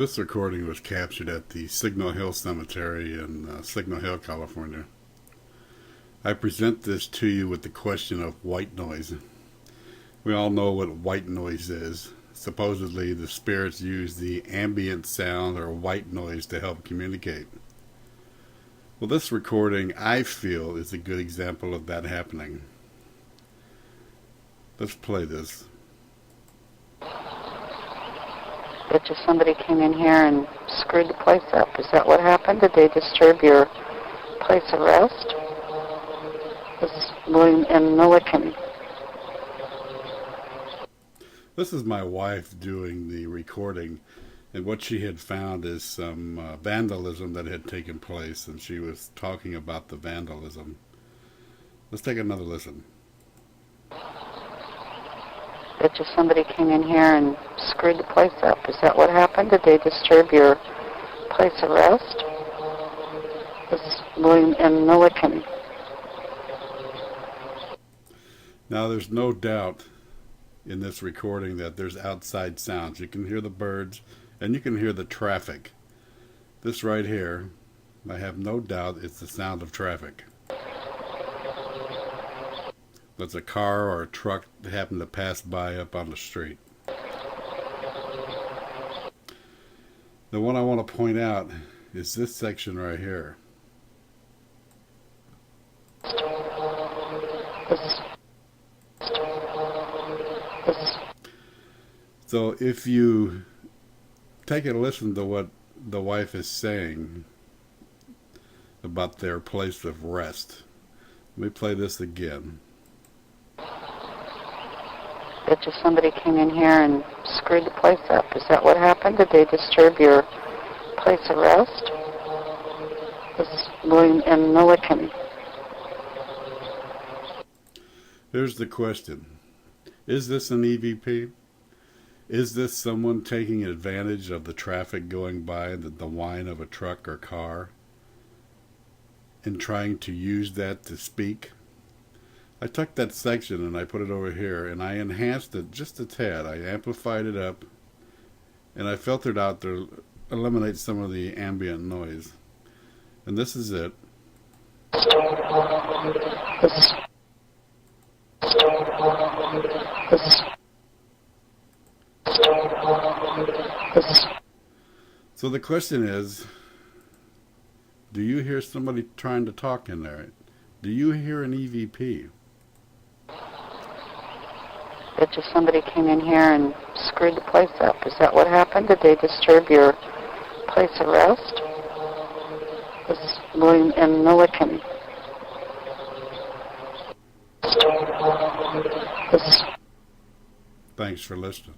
This recording was captured at the Signal Hill Cemetery in Signal Hill, California. I present this to you with the question of white noise. We all know what white noise is. Supposedly, the spirits use the ambient sound or white noise to help communicate. Well, this recording, I feel, is a good example of that happening. Let's play this. That just somebody came in here and screwed the place up. Is that what happened? Did they disturb your place of rest? This is William M. Milliken. This is my wife doing the recording, and what she had found is some vandalism that had taken place, and she was talking about the vandalism. Let's take another listen. That just somebody came in here and screwed the place up. Is that what happened? Did they disturb your place of rest? This is William M. Milliken. Now, there's no doubt in this recording that there's outside sounds. You can hear the birds and you can hear the traffic. This right here, I have no doubt it's the sound of traffic. That's a car or a truck that happened to pass by up on the street. The one I want to point out is this section right here. So if you take a listen to what the wife is saying about their place of rest. Let me play this again. That just somebody came in here and screwed the place up. Is that what happened? Did they disturb your place of rest? This is William M. Milliken. Here's the question. Is this an EVP? Is this someone taking advantage of the traffic going by, the whine of a truck or car, and trying to use that to speak? I took that section and I put it over here and I enhanced it just a tad. I amplified it up and I filtered out to eliminate some of the ambient noise. And this is it. So the question is, do you hear somebody trying to talk in there? Do you hear an EVP? That just somebody came in here and screwed the place up. Is that what happened? Did they disturb your place of rest? This is William M. Milliken. Thanks for listening.